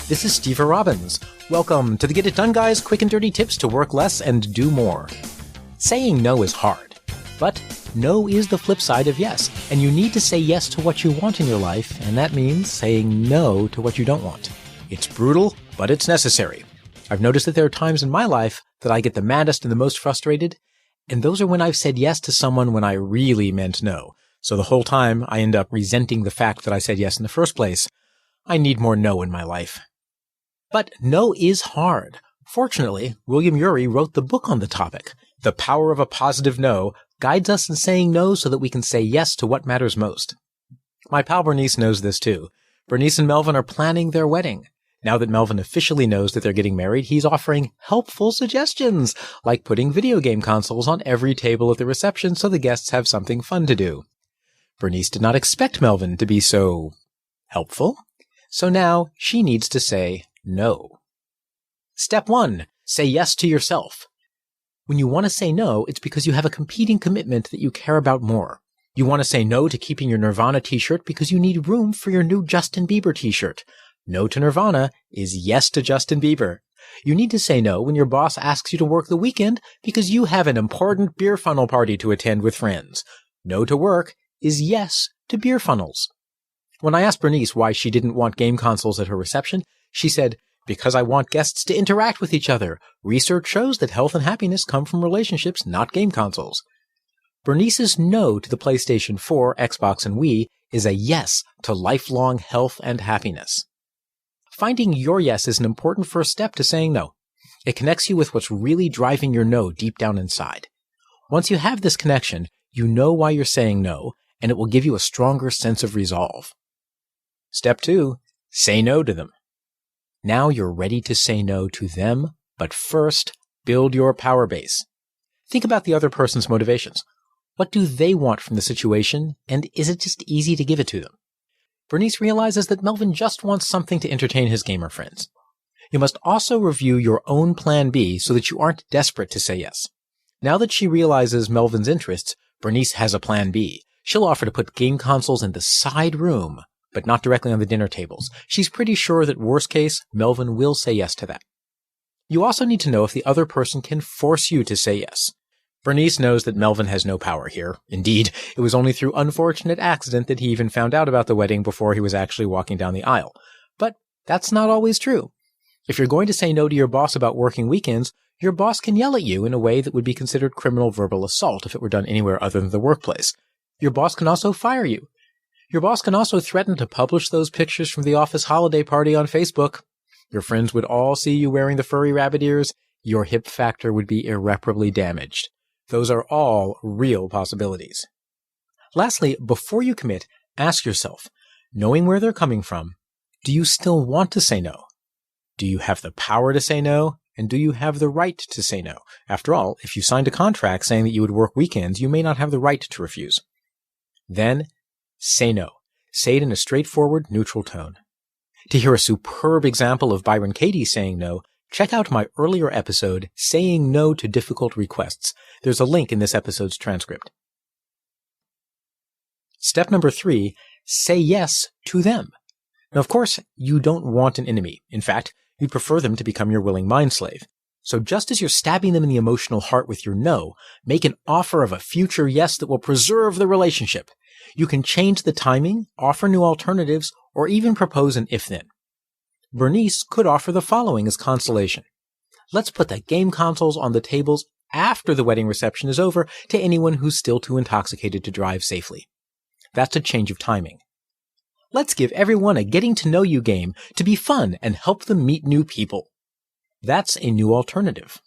This is Steve Robbins. Welcome to the Get It Done Guys quick and dirty tips to work less and do more. Saying no is hard, but no is the flip side of yes, and you need to say yes to what you want in your life, and that means saying no to what you don't want. It's brutal, but it's necessary. I've noticed that there are times in my life that I get the maddest and the most frustrated, and those are when I've said yes to someone when I really meant no. So the whole time I end up resenting the fact that I said yes in the first place. I need more no in my life. But no is hard. Fortunately, William Ury wrote the book on the topic. The Power of a Positive No guides us in saying no so that we can say yes to what matters most. My pal Bernice knows this too. Bernice and Melvin are planning their wedding. Now that Melvin officially knows that they're getting married, he's offering helpful suggestions, like putting video game consoles on every table at the reception so the guests have something fun to do. Bernice did not expect Melvin to be so helpful, so now she needs to say no. Step 1. Say yes to yourself. When you want to say no, it's because you have a competing commitment that you care about more. You want to say no to keeping your Nirvana t-shirt because you need room for your new Justin Bieber t-shirt. No to Nirvana is yes to Justin Bieber. You need to say no when your boss asks you to work the weekend because you have an important beer funnel party to attend with friends. No to work is yes to beer funnels. When I asked Bernice why she didn't want game consoles at her reception, she said, "Because I want guests to interact with each other. Research shows that health and happiness come from relationships, not game consoles." Bernice's no to the PlayStation 4, Xbox, and Wii is a yes to lifelong health and happiness. Finding your yes is an important first step to saying no. It connects you with what's really driving your no deep down inside. Once you have this connection, you know why you're saying no, and it will give you a stronger sense of resolve. Step 2. Say no to them. Now you're ready to say no to them, but first, build your power base. Think about the other person's motivations. What do they want from the situation, and is it just easy to give it to them? Bernice realizes that Melvin just wants something to entertain his gamer friends. You must also review your own plan B so that you aren't desperate to say yes. Now that she realizes Melvin's interests, Bernice has a plan B. She'll offer to put game consoles in the side room, but not directly on the dinner tables. She's pretty sure that worst case, Melvin will say yes to that. You also need to know if the other person can force you to say yes. Bernice knows that Melvin has no power here. Indeed, it was only through unfortunate accident that he even found out about the wedding before he was actually walking down the aisle. But that's not always true. If you're going to say no to your boss about working weekends, your boss can yell at you in a way that would be considered criminal verbal assault if it were done anywhere other than the workplace. Your boss can also fire you. Your boss can also threaten to publish those pictures from the office holiday party on Facebook. Your friends would all see you wearing the furry rabbit ears. Your hip factor would be irreparably damaged. Those are all real possibilities. Lastly, before you commit, ask yourself, knowing where they're coming from, do you still want to say no? Do you have the power to say no? And do you have the right to say no? After all, if you signed a contract saying that you would work weekends, you may not have the right to refuse. Then, say no. Say it in a straightforward, neutral tone. To hear a superb example of Byron Katie saying no, check out my earlier episode, Saying No to Difficult Requests. There's a link in this episode's transcript. Step number 3, say yes to them. Now, of course, you don't want an enemy. In fact, you'd prefer them to become your willing mind slave. So just as you're stabbing them in the emotional heart with your no, make an offer of a future yes that will preserve the relationship. You can change the timing, offer new alternatives, or even propose an if-then. Bernice could offer the following as consolation. Let's put the game consoles on the tables after the wedding reception is over to anyone who's still too intoxicated to drive safely. That's a change of timing. Let's give everyone a getting to know you game to be fun and help them meet new people. That's a new alternative.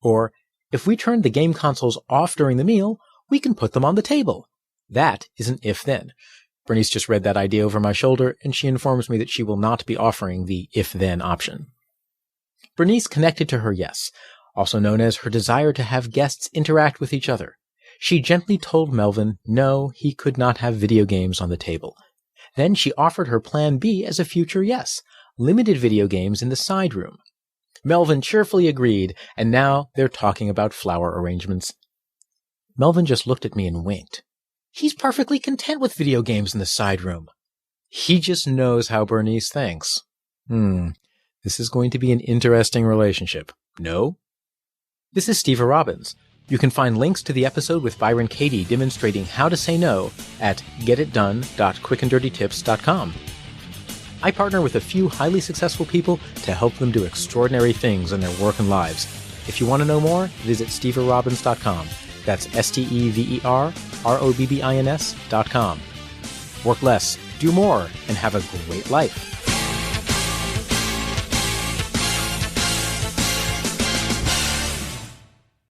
Or, if we turn the game consoles off during the meal, we can put them on the table. That is an if-then. Bernice just read that idea over my shoulder, and she informs me that she will not be offering the if-then option. Bernice connected to her yes, also known as her desire to have guests interact with each other. She gently told Melvin no, he could not have video games on the table. Then she offered her plan B as a future yes, limited video games in the side room. Melvin cheerfully agreed, and now they're talking about flower arrangements. Melvin just looked at me and winked. He's perfectly content with video games in the side room. He just knows how Bernice thinks. This is going to be an interesting relationship. No? This is Steve Robbins. You can find links to the episode with Byron Katie demonstrating how to say no at getitdone.quickanddirtytips.com. I partner with a few highly successful people to help them do extraordinary things in their work and lives. If you want to know more, visit steverobbins.com. That's SteverRobbins.com. Work less, do more, and have a great life.